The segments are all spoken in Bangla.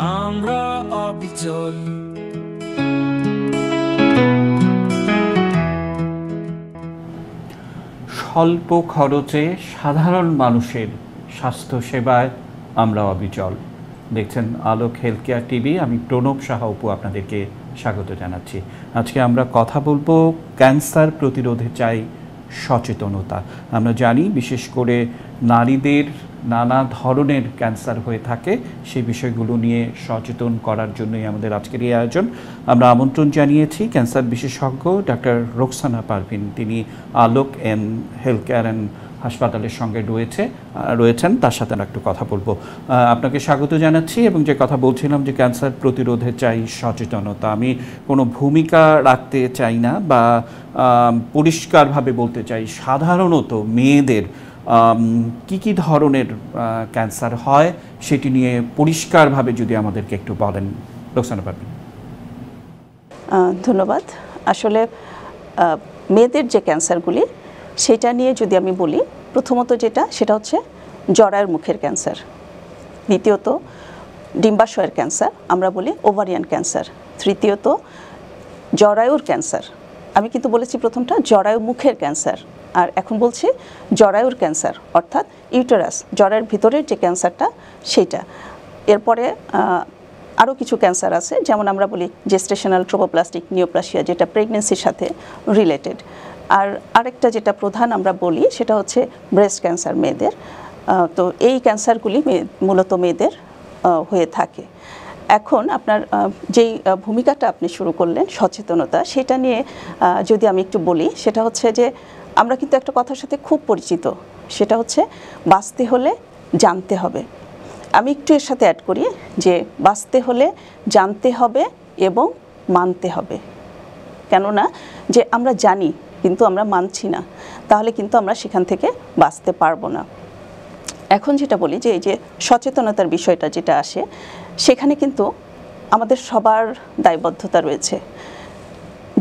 আমরা অবিচল। স্বল্প খরচে সাধারণ মানুষের স্বাস্থ্যসেবায় আমরা অবিচল। দেখছেন আলোক হেলথ কেয়ার টিভি। আমি প্রণব সাহা অপু আপনাদেরকে স্বাগত জানাচ্ছি। আজকে আমরা কথা বলবো ক্যান্সার প্রতিরোধে চাই সচেতনতা। আমরা জানি বিশেষ করে নারীদের নানা ধরনের ক্যান্সার হয়ে থাকে, সেই বিষয়গুলো নিয়ে সচেতন করার জন্যই আমাদের আজকের এই আয়োজন। আমরা আমন্ত্রণ জানিয়েছি ক্যান্সার বিশেষজ্ঞ ডাক্তার রোকসানা পারভিন। তিনি আলোক হেলথ কেয়ার অ্যান্ড হাসপাতালের সঙ্গে রয়েছেন, তার সাথে আমরা একটু কথা বলবো। আপনাকে স্বাগত জানাচ্ছি। এবং যে কথা বলছিলাম যে ক্যান্সার প্রতিরোধে চাই সচেতনতা, আমি কোনো ভূমিকা রাখতে চাই না বা পরিষ্কারভাবে বলতে চাই, সাধারণত মেয়েদের কি ধরনের ক্যান্সার হয় সেটি নিয়ে পরিষ্কারভাবে যদি আমাদেরকে একটু বলেন রোকসানা পারভিন। ধন্যবাদ। আসলে মেয়েদের যে ক্যান্সারগুলি সেটা নিয়ে যদি আমি বলি, প্রথমত সেটা হচ্ছে জরায়ুর মুখের ক্যান্সার, দ্বিতীয়ত ডিম্বাশয়ের ক্যান্সার, আমরা বলি ওভারিয়ান ক্যান্সার, তৃতীয়ত জরায়ুর ক্যান্সার। আমি কিন্তু বলেছি প্রথমটা জরায়ু মুখের ক্যান্সার, আর এখন বলছি জরায়ুর ক্যান্সার, অর্থাৎ ইউটেরাস, জরায়ুর ভিতরের যে ক্যান্সারটা সেইটা। এরপরে আরও কিছু ক্যান্সার আছে, যেমন আমরা বলি জেস্টেশনাল ট্রোবোপ্লাস্টিক নিওপ্লাসিয়া, যেটা প্রেগনেন্সির সাথে রিলেটেড। আর আরেকটা যেটা প্রধান আমরা বলি সেটা হচ্ছে ব্রেস্ট ক্যান্সার মেয়েদের। তো এই ক্যান্সারগুলি মূলত মেয়েদের হয়ে থাকে। এখন আপনার যেই ভূমিকাটা আপনি শুরু করলেন সচেতনতা, সেটা নিয়ে যদি আমি একটু বলি, সেটা হচ্ছে যে আমরা কিন্তু একটা কথার সাথে খুব পরিচিত, সেটা হচ্ছে বাঁচতে হলে জানতে হবে। আমি একটু এর সাথে অ্যাড করি যে বাঁচতে হলে জানতে হবে এবং মানতে হবে। কেননা যে আমরা জানি কিন্তু আমরা মানছি না, তাহলে কিন্তু আমরা সেখান থেকে বাঁচতে পারবো না। এখন যেটা বলি যে এই যে সচেতনতার বিষয়টা যেটা আসে, সেখানে কিন্তু আমাদের সবার দায়বদ্ধতা রয়েছে।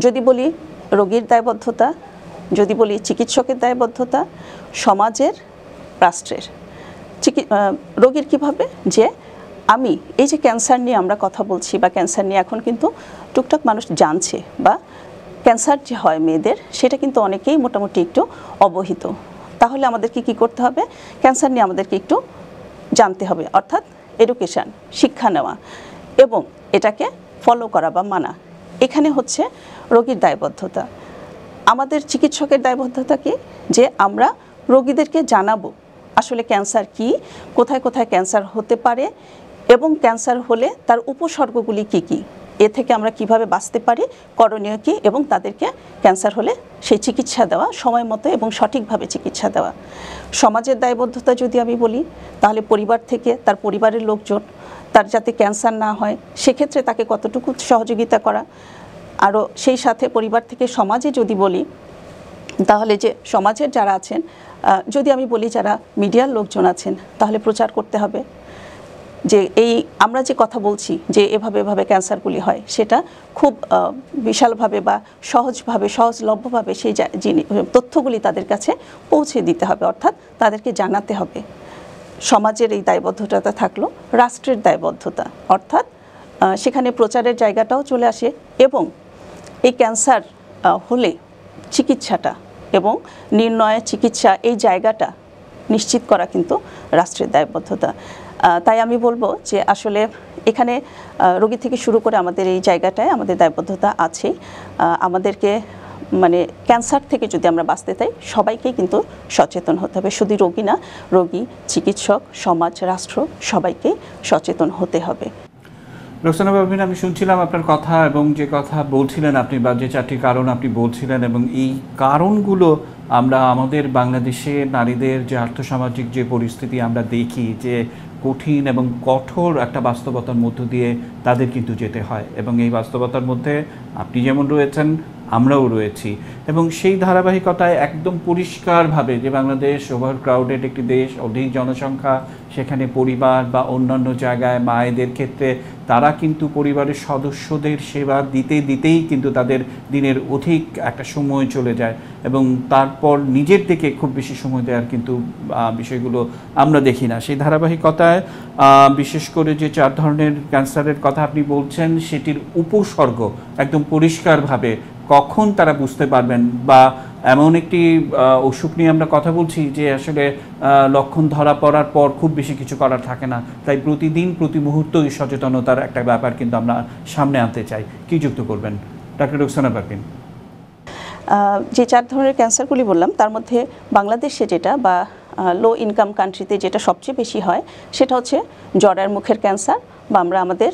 যদি বলি রোগীর দায়বদ্ধতা, যদি বলি চিকিৎসকের দায়বদ্ধতা, সমাজের, রাষ্ট্রের। রোগীর কীভাবে যে আমি এই যে ক্যান্সার নিয়ে আমরা কথা বলছি বা ক্যান্সার নিয়ে এখন কিন্তু টুকটাক মানুষ জানছে, বা ক্যান্সার যে হয় মেয়েদের সেটা কিন্তু অনেকেই মোটামুটি একটু অবহিত। তাহলে আমাদেরকে কী করতে হবে? ক্যান্সার নিয়ে আমাদেরকে একটু জানতে হবে, অর্থাৎ এডুকেশান, শিক্ষা নেওয়া এবং এটাকে ফলো করা বা মানা। এখানে হচ্ছে রোগীর দায়বদ্ধতা। আমাদের চিকিৎসকের দায়বদ্ধতা কি? যে আমরা রোগীদেরকে জানাবো আসলে ক্যান্সার কি, কোথায় কোথায় ক্যান্সার হতে পারে এবং ক্যান্সার হলে তার উপসর্গগুলি কি কি, এ থেকে আমরা কিভাবে বাঁচতে পারি, করণীয় কী, এবং তাদেরকে ক্যান্সার হলে সেই চিকিৎসা দেওয়া, সময় মতো এবং সঠিকভাবে চিকিৎসা দেওয়া। সমাজের দায়বদ্ধতা যদি আমি বলি, তাহলে পরিবার থেকে তার পরিবারের লোকজন তার যাতে ক্যান্সার না হয় সেক্ষেত্রে তাকে কতটুকু সহযোগিতা করা। আরও সেই সাথে পরিবার থেকে সমাজে যদি বলি, তাহলে যে সমাজের যারা আছেন, যদি আমি বলি যারা মিডিয়ার লোকজন আছেন, তাহলে প্রচার করতে হবে যে এই আমরা যে কথা বলছি যে এভাবে ক্যান্সারগুলি হয়, সেটা খুব বিশালভাবে বা সহজভাবে, সহজলভ্যভাবে সেই তথ্যগুলি তাদের কাছে পৌঁছে দিতে হবে, অর্থাৎ তাদেরকে জানাতে হবে। সমাজের এই দায়বদ্ধতা থাকলো। রাষ্ট্রের দায়বদ্ধতা, অর্থাৎ সেখানে প্রচারের জায়গাটাও চলে আসে এবং এই ক্যান্সার হলে চিকিৎসাটা এবং নির্ণয়, চিকিৎসা, এই জায়গাটা নিশ্চিত করা কিন্তু রাষ্ট্রের দায়বদ্ধতা। তাই আমি বলবো যে আসলে এখানে রোগী থেকে শুরু করে আমাদের এই জায়গাটায় আমাদের দায়বদ্ধতা আছেই। আমাদেরকে মানে ক্যান্সার থেকে যদি আমরা বাঁচতে চাই, সবাইকেই কিন্তু সচেতন হতে হবে। শুধু রোগী না, রোগী, চিকিৎসক, সমাজ, রাষ্ট্র, সবাইকেই সচেতন হতে হবে। রোকসানা পারভিন, আমি শুনছিলাম আপনার কথা এবং যে কথা বলছিলেন আপনি, বা যে চারটি কারণ আপনি বলছিলেন, এবং এই কারণগুলো আমরা আমাদের বাংলাদেশে নারীদের যে আর্থসামাজিক যে পরিস্থিতি আমরা দেখি, যে কঠিন এবং কঠোর একটা বাস্তবতার মধ্য দিয়ে তাদের কিন্তু যেতে হয়। এবং এই বাস্তবতার মধ্যে আপনি যেমন রয়েছেন, আমরাও রয়েছি এবং সেই ধারাবাহিকতায় একদম পরিষ্কারভাবে যে বাংলাদেশ ওভার ক্রাউডেড একটি দেশ, অধিক জনসংখ্যা, সেখানে পরিবার বা অন্যান্য জায়গায় মায়েদের ক্ষেত্রে তারা কিন্তু পরিবারের সদস্যদের সেবা দিতেই কিন্তু তাদের দিনের অধিক একটা সময় চলে যায় এবং তারপর নিজের দিকে খুব বেশি সময় দেওয়ার কিন্তু বিষয়গুলো আমরা দেখি না। সেই ধারাবাহিকতায় বিশেষ করে যে 4 ধরনের ক্যান্সারের কথা আপনি বলছেন সেটির উপসর্গ একদম পরিষ্কারভাবে কখন তারা বুঝতে পারবেন, বা এমন একটি অসুখ নিয়ে আমরা কথা বলছি যে আসলে লক্ষণ ধরা পড়ার পর খুব বেশি কিছু করার থাকে না, তাই প্রতিদিন প্রতি মুহূর্তই সচেতনতার একটা ব্যাপার কিন্তু আমরা সামনে আনতে চাই। কি যুক্ত করবেন ডক্টর রোকসানা পারভীন? যে 4 ধরনের ক্যান্সারগুলি বললাম তার মধ্যে বাংলাদেশে যেটা বা লো ইনকাম কান্ট্রিতে যেটা সবচেয়ে বেশি হয় সেটা হচ্ছে জরায়ুর মুখের ক্যান্সার, বা আমরা আমাদের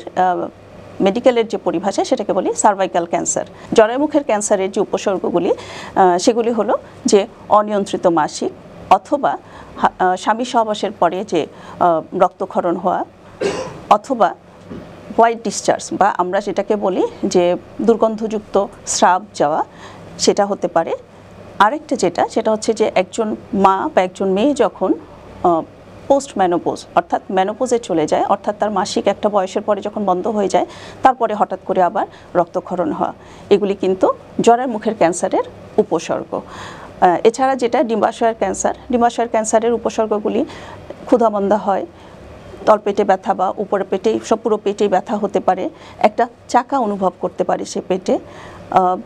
মেডিকেলের যে পরিভাষা সেটাকে বলি সার্ভাইকাল ক্যান্সার। জরায়ুর মুখের ক্যান্সারের যে উপসর্গগুলি সেগুলি হলো যে অনিয়ন্ত্রিত মাসিক, অথবা স্বামী সহবাসের পরে যে রক্তক্ষরণ হওয়া, অথবা হোয়াইট ডিসচার্জ বা আমরা যেটাকে বলি যে দুর্গন্ধযুক্ত স্রাব যাওয়া, সেটা হতে পারে। আরেকটা সেটা হচ্ছে যে একজন মা বা একজন মেয়ে যখন পোস্ট ম্যানোপোজ অর্থাৎ ম্যানোপোজে চলে যায়, অর্থাৎ তার মাসিক একটা বয়সের পরে যখন বন্ধ হয়ে যায় তারপরে হঠাৎ করে আবার রক্তক্ষরণ হওয়া, এগুলি কিন্তু জরায়ুর মুখের ক্যান্সারের উপসর্গ। এছাড়া যেটা ডিম্বাশয়ের ক্যান্সারের উপসর্গগুলি ক্ষুধামন্দা হয়, তলপেটে ব্যথা বা উপরে পেটেই পুরো পেটেই ব্যথা হতে পারে, একটা চাকা অনুভব করতে পারে সে পেটে,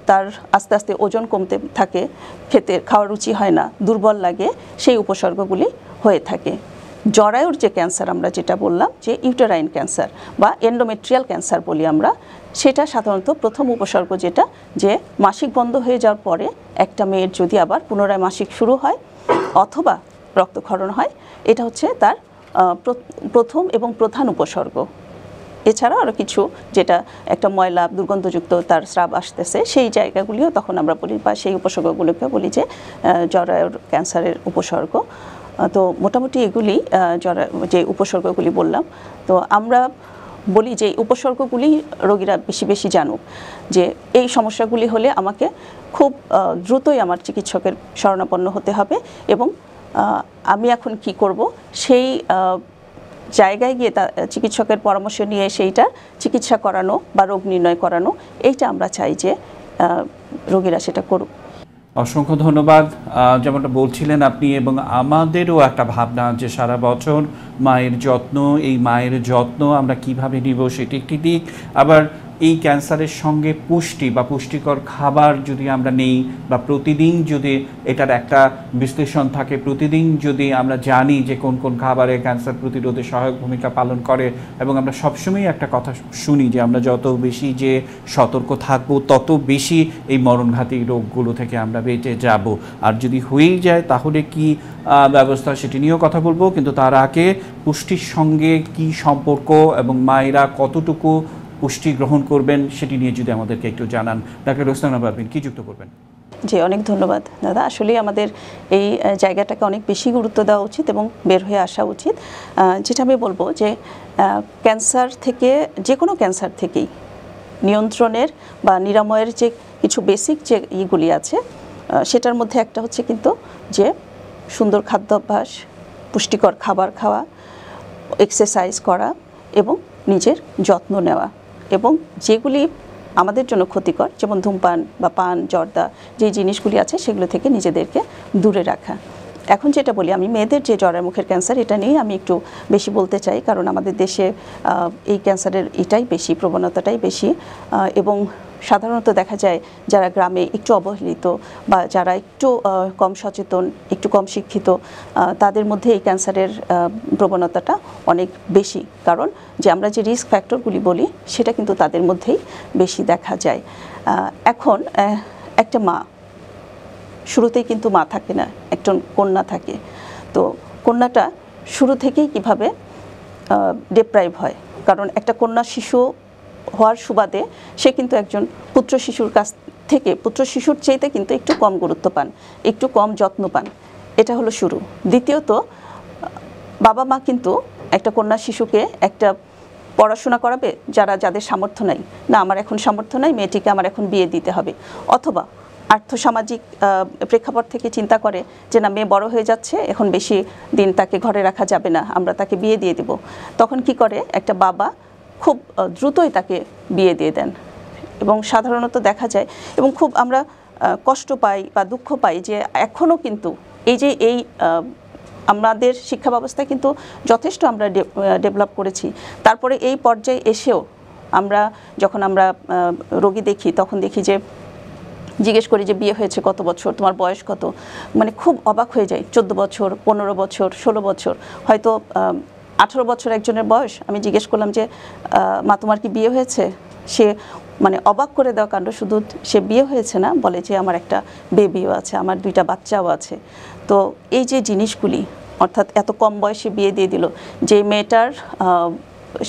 তার আস্তে আস্তে ওজন কমতে থাকে, খাওয়ার রুচি হয় না, দুর্বল লাগে, সেই উপসর্গগুলি হয়ে থাকে। জরায়ুর যে ক্যান্সার আমরা যেটা বললাম যে ইউটেরাইন ক্যান্সার বা এন্ডোমেট্রিয়াল ক্যান্সার বলি আমরা, সেটা সাধারণত প্রথম উপসর্গ যেটা যে মাসিক বন্ধ হয়ে যাওয়ার পরে একটা মেয়ের যদি আবার পুনরায় মাসিক শুরু হয় অথবা রক্তক্ষরণ হয়, এটা হচ্ছে তার প্রথম এবং প্রধান উপসর্গ। এছাড়া আরও কিছু যেটা একটা ময়লা দুর্গন্ধযুক্ত তার স্রাব আসতেছে, সেই জায়গাগুলিও তখন আমরা বলি বা সেই উপসর্গগুলোকে বলি যে জরায়ুর ক্যান্সারের উপসর্গ। তো মোটামুটি এগুলি যে উপসর্গগুলি বললাম, তো আমরা বলি যে উপসর্গগুলি রোগীরা বেশি জানুক, যে এই সমস্যাগুলি হলে আমাকে খুব দ্রুতই আমার চিকিৎসকের শরণাপন্ন হতে হবে এবং আমি এখন কি করব সেই জায়গায় গিয়ে চিকিৎসকের পরামর্শ নিয়ে সেইটার চিকিৎসা করানো বা রোগ নির্ণয় করানো, এইটা আমরা চাই যে রোগীরা সেটা করুক। অসংখ্য ধন্যবাদ। যেমনটা বলছিলেন আপনি, এবং আমাদেরও একটা ভাবনা যে সারা বছর মায়ের যত্ন, এই মায়ের যত্ন আমরা কিভাবে নিব সেটি একটি দিক, আবার এই ক্যান্সারের সঙ্গে পুষ্টি বা পুষ্টিকর খাবার যদি আমরা নেই বা প্রতিদিন যদি এটার একটা বিশ্লেষণ থাকে, প্রতিদিন যদি আমরা জানি যে কোন কোন খাবারে ক্যান্সার প্রতিরোধে সহায়ক ভূমিকা পালন করে, এবং আমরা সবসময় একটা কথা শুনি যে আমরা যত বেশি যে সতর্ক থাকবো তত বেশি এই মরণঘাতী রোগগুলো থেকে আমরা বেঁচে যাব। আর যদি হয়েই যায় তাহলে কি ব্যবস্থা সেটি নিয়েও কথা বলবো, কিন্তু তার আগে পুষ্টির সঙ্গে কি সম্পর্ক এবং মায়েরা কতটুকু পুষ্টি গ্রহণ করবেন সেটি নিয়ে যদি আমাদেরকে একটু জানান। ডক্টর রোকসানা পারভীন, কি যুক্ত করবেন? জি, অনেক ধন্যবাদ দাদা। আসলে আমাদের এই জায়গাটাকে অনেক বেশি গুরুত্ব দেওয়া উচিত এবং বের হয়ে আসা উচিত। যেটা আমি বলবো যে ক্যান্সার থেকে, যে কোনো ক্যান্সার থেকেই নিয়ন্ত্রণের বা নিরাময়ের যে কিছু বেসিক যে ইগুলি আছে সেটার মধ্যে একটা হচ্ছে কিন্তু যে সুন্দর খাদ্যাভ্যাস, পুষ্টিকর খাবার খাওয়া, এক্সারসাইজ করা এবং নিজের যত্ন নেওয়া, এবং যেগুলি আমাদের জন্য ক্ষতিকর যেমন ধূমপান বা পান, জর্দা, যে জিনিসগুলি আছে সেগুলো থেকে নিজেদেরকে দূরে রাখা। এখন যেটা বলি আমি, মেয়েদের যে জরায়ুর মুখের ক্যান্সার, এটা নিয়ে আমি একটু বেশি বলতে চাই, কারণ আমাদের দেশে এই ক্যান্সারের এটাই বেশি, প্রবণতাটাই বেশি, এবং সাধারণত দেখা যায় যারা গ্রামে একটু অবহেলিত বা যারা একটু কম সচেতন, একটু কম শিক্ষিত, তাদের মধ্যে এই ক্যান্সারের প্রবণতাটা অনেক বেশি, কারণ যে আমরা যে রিস্ক ফ্যাক্টরগুলি বলি সেটা কিন্তু তাদের মধ্যেই বেশি দেখা যায়। এখন একটা মা, শুরুতেই কিন্তু মা থাকে না, একজন কন্যা থাকে। তো কন্যাটা শুরু থেকেই কিভাবে ডিপ্রাইভ হয়, কারণ একটা কন্যা শিশু হওয়ার সুবাদে সে কিন্তু একজন পুত্র শিশুর কাছ থেকে, পুত্র শিশুর চাইতে কিন্তু একটু কম গুরুত্ব পান, একটু কম যত্ন পান, এটা হলো শুরু। দ্বিতীয়ত, বাবা মা কিন্তু একটা কন্যা শিশুকে একটা পড়াশোনা করাবে যাদের সামর্থ্য নাই, না আমার এখন সামর্থ্য নাই, মেয়েটিকে আমার এখন বিয়ে দিতে হবে, অথবা আর্থসামাজিক প্রেক্ষাপট থেকে চিন্তা করে যে না মেয়ে বড় হয়ে যাচ্ছে, এখন বেশি দিন তাকে ঘরে রাখা যাবে না, আমরা তাকে বিয়ে দিয়ে দেব। তখন কি করে একটা বাবা খুব দ্রুতই তাকে বিয়ে দিয়ে দেন। এবং সাধারণত দেখা যায় এবং খুব আমরা কষ্ট পাই বা দুঃখ পাই যে এখনও কিন্তু এই আমাদের শিক্ষা ব্যবস্থা কিন্তু যথেষ্ট আমরা ডেভেলপ করেছি, তারপরে এই পর্যায়ে এসেও যখন আমরা রোগী দেখি তখন দেখি যে জিজ্ঞেস করি যে বিয়ে হয়েছে কত বছর, তোমার বয়স কত, মানে খুব অবাক হয়ে যায়। 14 বছর, 15 বছর, 16 বছর, হয়তো 18 বছর একজনের বয়স। আমি জিজ্ঞেস করলাম যে মা তোমার কি বিয়ে হয়েছে? সে মানে অবাক করে দেওয়া কাণ্ড, শুধু সে বিয়ে হয়েছে না, বলে যে আমার একটা বেবিও আছে, আমার 2টা বাচ্চাও আছে। তো এই যে জিনিসগুলি, অর্থাৎ এত কম বয়সে বিয়ে দিয়ে দিল, যে মেয়েটার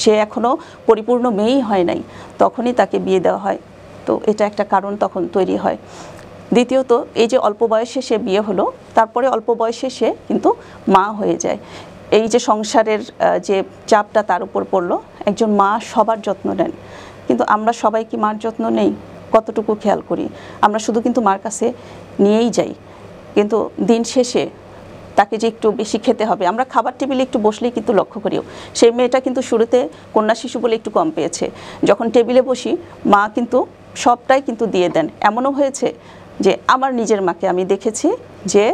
সে এখনও পরিপূর্ণ মেয়েই হয় নাই, তখনই তাকে বিয়ে দেওয়া হয়। তো এটা একটা কারণ তখন তৈরি হয়। দ্বিতীয়ত, এই যে অল্প বয়সে সে বিয়ে হলো, তারপরে অল্প বয়সে সে কিন্তু মা হয়ে যায়। এই যে সংসারের যে চাপটা তার উপর পড়লো, একজন মা সবার যত্ন নেন, কিন্তু আমরা সবাই কি মার যত্ন নেই? কতটুকু খেয়াল করি? আমরা শুধু কিন্তু মার কাছে নিয়েই যাই, কিন্তু দিন শেষে তাকে যে একটু বেশি খেতে হবে, আমরা খাবার টেবিলে একটু বসলেই কিন্তু লক্ষ্য করিও সেই মেয়েটা কিন্তু শুরুতে কন্যা শিশু বলে একটু কম পেয়েছে, যখন টেবিলে বসি মা কিন্তু সবটাই কিন্তু দিয়ে দেন। এমনও হয়েছে যে আমার নিজের মাকে আমি দেখেছি যে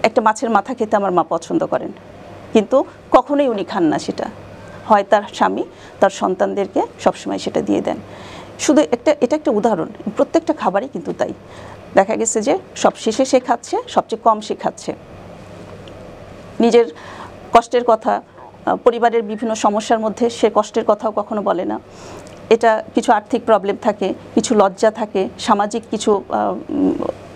একটা মাছের মাথা খেতে আমার মা পছন্দ করেন, কিন্তু কখনোই উনি খান না সেটা, হয় তার স্বামী তার সন্তানদেরকে সবসময় সেটা দিয়ে দেন। শুধু এটা একটা উদাহরণ, প্রত্যেকটা খাবারই কিন্তু তাই। দেখা গেছে যে সব শেষে সে খাচ্ছে, সবচেয়ে কম সে খাচ্ছে। নিজের কষ্টের কথা, পরিবারের বিভিন্ন সমস্যার মধ্যে সে কষ্টের কথাও কখনো বলে না। এটা কিছু আর্থিক প্রবলেম থাকে, কিছু লজ্জা থাকে, সামাজিক কিছু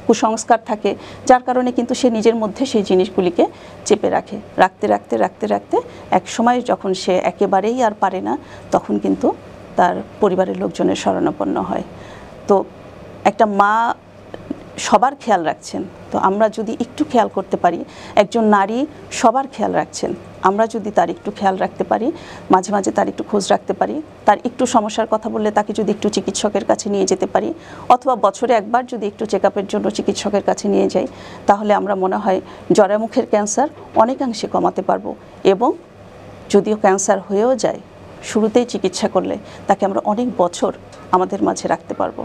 কুসংস্কার থাকে, যার কারণে কিন্তু সে নিজের মধ্যে সেই জিনিসগুলিকে চেপে রাখতে এক সময় যখন সে একেবারেই আর পারে না, তখন কিন্তু তার পরিবারের লোকজনের শরণাপন্ন হয়। তো একটা মা সবার খেয়াল রাখছেন, তো আমরা যদি একটু খেয়াল করতে পারি, একজন নারী সবার খেয়াল রাখছেন, আমরা যদি তার একটু খেয়াল রাখতে পারি, মাঝে মাঝে তার একটু খোঁজ রাখতে পারি, তার একটু সমস্যার কথা বললে তাকে যদি একটু চিকিৎসকের কাছে নিয়ে যেতে পারি, অথবা বছরে একবার যদি একটু চেক আপের জন্য চিকিৎসকের কাছে নিয়ে যাই, তাহলে আমরা মনে হয় জরায়ুমুখের ক্যান্সার অনেকাংশে কমাতে পারবো। এবং যদিও ক্যান্সার হয়েও যায়, শুরুতেই চিকিৎসা করলে তাকে আমরা অনেক বছর আমাদের মাঝে রাখতে পারবো।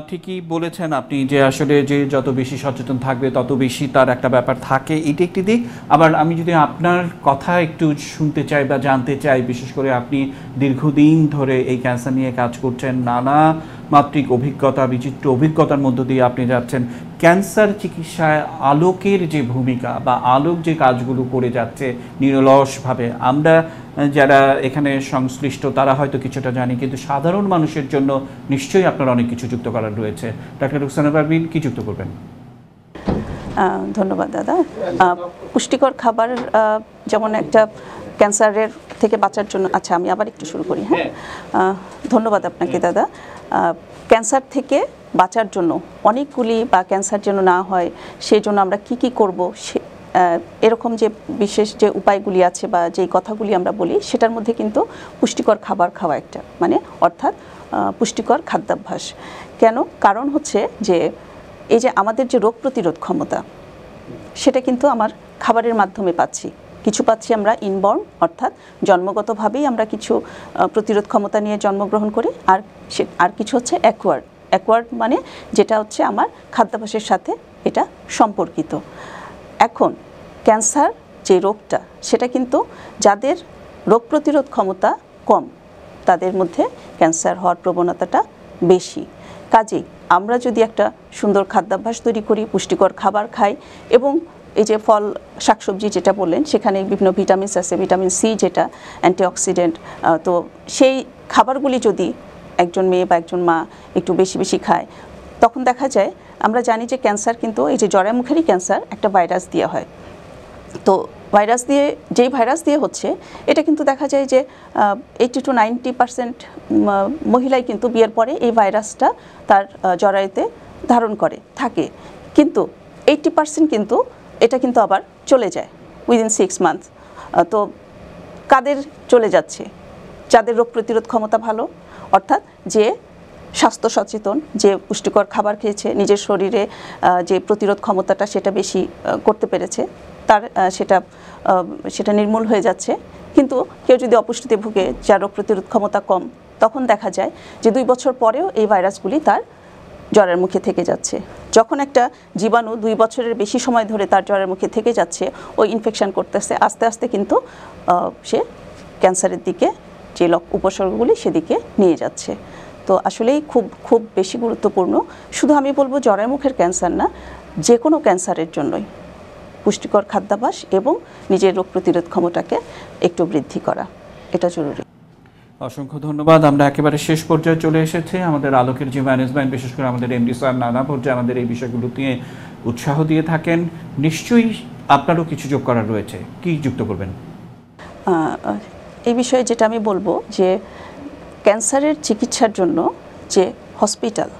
ঠিকই বলেছেন আপনি যে আসলে যে যত বেশি সচেতন থাকবে তত বেশি তার একটা ব্যাপার থাকে, এটি একটি দিক। আবার আমি যদি আপনার কথা একটু শুনতে চাই বা জানতে চাই, বিশেষ করে আপনি দীর্ঘদিন ধরে এই ক্যান্সার নিয়ে কাজ করছেন, নানা মাত্রিক অভিজ্ঞতা, বিচিত্র অভিজ্ঞতার মধ্য দিয়ে আপনি যাচ্ছেন। ক্যান্সার চিকিৎসায় আলোকের যে ভূমিকা বা আলোক যে কাজগুলো করে যাচ্ছে নিরলসভাবে, আমরা যারা এখানে সংশ্লিষ্ট তারা হয়তো কিছুটা জানি, কিন্তু সাধারণ মানুষের জন্য নিশ্চয়ই আপনার অনেক কিছু যুক্ত করার রয়েছে। ডাক্তার রুকসানা পারভীন, কি যুক্ত করবেন? ধন্যবাদ দাদা। পুষ্টিকর খাবার যেমন একটা ক্যান্সারের থেকে বাঁচার জন্য, আচ্ছা আমি আবার একটু শুরু করি। হ্যাঁ, ধন্যবাদ আপনাকে দাদা। ক্যান্সার থেকে বাঁচার জন্য অনেকগুলি, বা ক্যান্সার যেন না হয় সেই জন্য আমরা কি করব, এরকম যে বিশেষ যে উপায়গুলি আছে বা যেই কথাগুলি আমরা বলি, সেটার মধ্যে কিন্তু পুষ্টিকর খাবার খাওয়া একটা, মানে অর্থাৎ পুষ্টিকর খাদ্যাভ্যাস। কেন? কারণ হচ্ছে যে এই যে আমাদের যে রোগ প্রতিরোধ ক্ষমতা, সেটা কিন্তু আমার খাবারের মাধ্যমে পাচ্ছি। কিছু পাচ্ছি আমরা ইনবর্ন, অর্থাৎ জন্মগতভাবেই আমরা কিছু প্রতিরোধ ক্ষমতা নিয়ে জন্মগ্রহণ করি, আর কিছু হচ্ছে অ্যাকোয়ার্ড, মানে যেটা হচ্ছে আমার খাদ্যাভ্যাসের সাথে এটা সম্পর্কিত। এখন ক্যান্সার যে রোগটা, সেটা কিন্তু যাদের রোগ প্রতিরোধ ক্ষমতা কম, তাদের মধ্যে ক্যান্সার হওয়ার প্রবণতাটা বেশি। কাজেই আমরা যদি একটা সুন্দর খাদ্যাভ্যাস তৈরি করি, পুষ্টিকর খাবার খাই, এবং এই যে ফল শাকসবজি যেটা বললেন, সেখানে বিভিন্ন ভিটামিনস আছে, ভিটামিন সি যেটা অ্যান্টিঅক্সিডেন্ট, তো সেই খাবারগুলি যদি একজন মেয়ে বা একজন মা একটু বেশি বেশি খায়, তখন দেখা যায়, আমরা জানি যে ক্যান্সার কিন্তু এই যে জরায়ুমুখেরই ক্যান্সার একটা ভাইরাস দিয়ে হয়। তো যেই ভাইরাস দিয়ে হচ্ছে, এটা কিন্তু দেখা যায় যে 80 to 90% মহিলাই কিন্তু বিয়ের পরে এই ভাইরাসটা তার জরায়ুতে ধারণ করে থাকে, কিন্তু 80% কিন্তু এটা কিন্তু আবার চলে যায় উইদিন 6 months। তো কাদের চলে যাচ্ছে? যাদের রোগ প্রতিরোধ ক্ষমতা ভালো, অর্থাৎ যে স্বাস্থ্য সচেতন, যে পুষ্টিকর খাবার খেয়েছে, নিজের শরীরে যে প্রতিরোধ ক্ষমতাটা সেটা বেশি করতে পেরেছে, তার সেটা নির্মূল হয়ে যাচ্ছে। কিন্তু কেউ যদি অপুষ্টিতে ভুগে, যার রোগ প্রতিরোধ ক্ষমতা কম, তখন দেখা যায় যে 2 বছর পরেও এই ভাইরাসগুলি তার জ্বরের মুখে থেকে যাচ্ছে। যখন একটা জীবাণু 2 বছরের বেশি সময় ধরে তার জ্বরের মুখে থেকে যাচ্ছে, ওই ইনফেকশন করতেছে, আস্তে আস্তে কিন্তু সে ক্যান্সারের দিকে, যে উপসর্গগুলি সেদিকে নিয়ে যাচ্ছে। তো আসলেই খুব খুব বেশি গুরুত্বপূর্ণ। শুধু আমি বলবো জ্বরের মুখের ক্যান্সার না, যে কোনো ক্যান্সারের জন্যই পুষ্টিকর খাদ্যাভ্যাস এবং নিজের রোগ প্রতিরোধ ক্ষমতাকে একটু বৃদ্ধি করা, এটা জরুরি। অসংখ্য ধন্যবাদ। আমরা একেবারে শেষ পর্যায়ে চলে এসেছি। আমাদের আলোকের যে ম্যানেজমেন্ট, বিশেষ করে আমাদের এমডি স্যার নানা পর্যায়ে আমাদের এই বিষয়গুলো নিয়ে উৎসাহ দিয়ে থাকেন। নিশ্চয়ই আপনারও কিছু যোগ করার রয়েছে, কি যুক্ত করবেন? এই বিষয়ে যেটা আমি বলবো যে ক্যান্সারের চিকিৎসার জন্য যে হসপিটাল,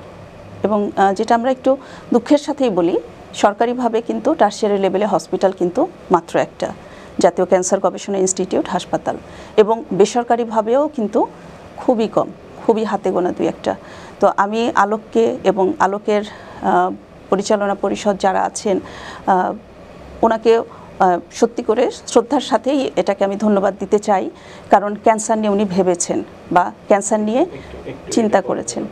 এবং যেটা আমরা একটু দুঃখের সাথেই বলি, সরকারিভাবে কিন্তু টারশিয়ারি লেভেলে হসপিটাল কিন্তু মাত্র একটা, জাতীয় ক্যান্সার গবেষণা ইনস্টিটিউট হাসপাতাল, এবং বেসরকারিভাবেও কিন্তু খুবই কম, খুবই হাতে গোনা 2-1টা। তো আমি আলোককে এবং আলোকের পরিচালনা পরিষদ যারা আছেন, ওনাকে সত্যি করে শ্রদ্ধার সাথেই এটাকে আমি ধন্যবাদ দিতে চাই, কারণ ক্যান্সার নিয়ে উনি ভেবেছেন বা ক্যান্সার নিয়ে চিন্তা করেছেন।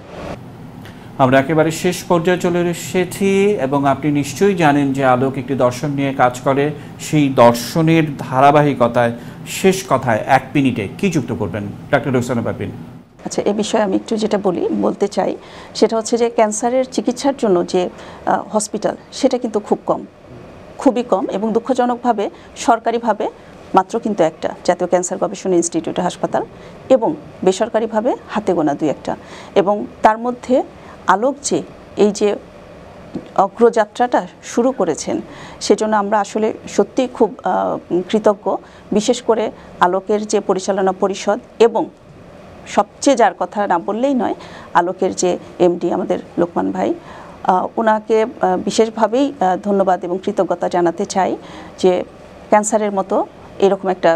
আমরা একেবারে শেষ পর্যায়ে চলে এসেছি এবং আপনি নিশ্চয়ই জানেন যে আলোক একটি দর্শন নিয়ে কাজ করে। সেই দর্শনের ধারাবাহিকতায় শেষ কথায় 1 মিনিটে কি যুক্ত করবেন ডাক্তার রোকসানা পারভীন? আচ্ছা, এ বিষয়ে আমি একটু যেটা বলতে চাই সেটা হচ্ছে যে ক্যান্সারের চিকিৎসার জন্য যে হসপিটাল, সেটা কিন্তু খুব কম, খুবই কম, এবং দুঃখজনকভাবে সরকারিভাবে মাত্র কিন্তু একটা, জাতীয় ক্যান্সার গবেষণা ইনস্টিটিউট হাসপাতাল, এবং বেসরকারিভাবে হাতে গোনা 2-1টা। এবং তার মধ্যে আলোক যে এই যে অগ্রযাত্রাটা শুরু করেছেন, সেজন্য আমরা আসলে সত্যিই খুব কৃতজ্ঞ। বিশেষ করে আলোকের যে পরিচালনা পরিষদ, এবং সবচেয়ে যার কথা না বললেই নয়, আলোকের যে এমডি আমাদের লোকমান ভাই, ওনাকে বিশেষভাবেই ধন্যবাদ এবং কৃতজ্ঞতা জানাতে চাই যে ক্যান্সারের মতো এরকম একটা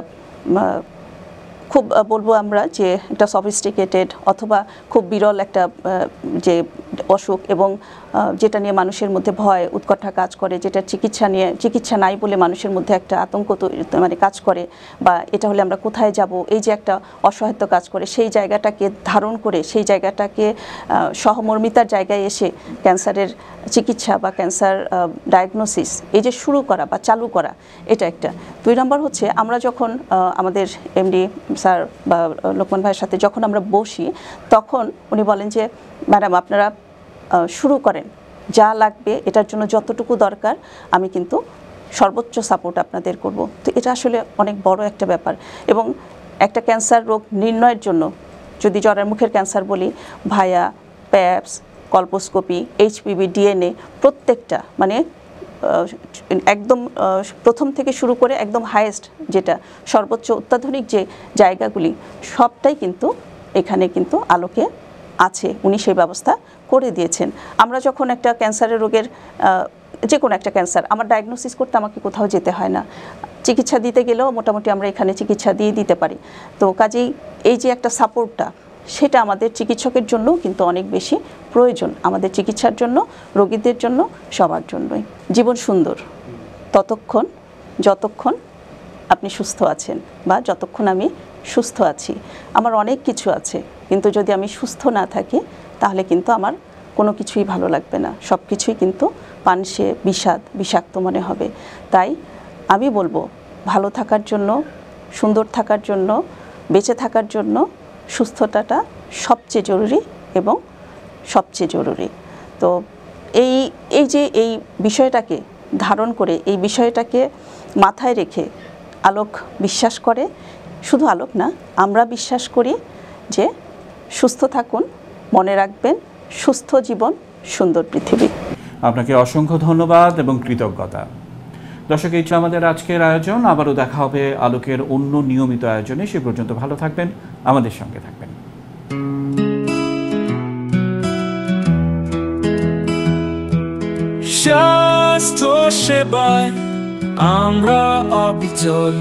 খুব বলবো আমরা যে একটা সফিস্টিকেটেড অথবা খুব বিরল একটা যে অসুখ, এবং যেটা নিয়ে মানুষের মধ্যে ভয় উৎকণ্ঠা কাজ করে, যেটা চিকিৎসা নাই বলে মানুষের মধ্যে একটা আতঙ্ক মানে কাজ করে, বা এটা হলে আমরা কোথায় যাব, এই যে একটা অসহায়ত্ব কাজ করে, সেই জায়গাটাকে ধারণ করে, সেই জায়গাটাকে সহমর্মিতার জায়গায় এসে ক্যান্সারের চিকিৎসা বা ক্যান্সার ডায়াগনোসিস এই যে শুরু করা বা চালু করা, এটা একটা। 2 নম্বর হচ্ছে, আমরা যখন আমাদের এমডি স্যার বা লোকমান ভাইয়ের সাথে যখন আমরা বসি, তখন উনি বলেন যে ম্যাডাম আপনারা শুরু করেন, যা লাগবে এটার জন্য যতটুকু দরকার আমি কিন্তু সর্বোচ্চ সাপোর্ট আপনাদের করব। তো এটা আসলে অনেক বড় একটা ব্যাপার। এবং একটা ক্যান্সার রোগ নির্ণয়ের জন্য, যদি জ্বরের মুখের ক্যান্সার বলি, ভায়া, প্যাপস, কলপোস্কোপি, এইচপিভি, ডিএনএ, প্রত্যেকটা মানে একদম প্রথম থেকে শুরু করে একদম হাইয়েস্ট যেটা সর্বোচ্চ অত্যাধুনিক যে জায়গাগুলি, সবটাই কিন্তু এখানে কিন্তু আলোকে আছে, উনি সেই ব্যবস্থা করে দিয়েছেন। আমরা যখন একটা ক্যান্সারের রোগের যে কোনো একটা ক্যান্সার আমার ডায়াগনোসিস করতে আমাকে কোথাও যেতে হয় না, চিকিৎসা দিতে গেলেও মোটামুটি আমরা এখানে চিকিৎসা দিয়ে দিতে পারি। তো কাজেই এই যে একটা সাপোর্টটা, সেটা আমাদের চিকিৎসকের জন্য কিন্তু অনেক বেশি প্রয়োজন, আমাদের চিকিৎসার জন্য, রোগীদের জন্য, সবার জন্যই। জীবন সুন্দর ততক্ষণ যতক্ষণ আপনি সুস্থ আছেন, বা যতক্ষণ আমি সুস্থ আছি। আমার অনেক কিছু আছে, কিন্তু যদি আমি সুস্থ না থাকি তাহলে কিন্তু আমার কোনো কিছুই ভালো লাগবে না, সব কিছুই কিন্তু পানসে বিষাক্ত মনে হবে। তাই আমি বলবো, ভালো থাকার জন্য, সুন্দর থাকার জন্য, বেঁচে থাকার জন্য সুস্থতাটা সবচেয়ে জরুরি এবং সবচেয়ে জরুরি। তো এই যে এই বিষয়টাকে ধারণ করে, এই বিষয়টাকে মাথায় রেখে আলোক বিশ্বাস করে, শুধু আলোক না, আমরা বিশ্বাস করি যে সুস্থ থাকুন, মনে রাখবেন সুস্থ জীবন সুন্দর পৃথিবী। আপনাকে অসংখ্য ধন্যবাদ এবং কৃতজ্ঞতা। দর্শক, এই ছিল আমাদের আজকের আয়োজন। আবারও দেখা হবে আলোকের অন্য নিয়মিত আয়োজনে। সে পর্যন্ত ভালো থাকবেন, আমাদের সঙ্গে থাকবেন। স্বাস্থ্য সেবায় আমরা অবিচল।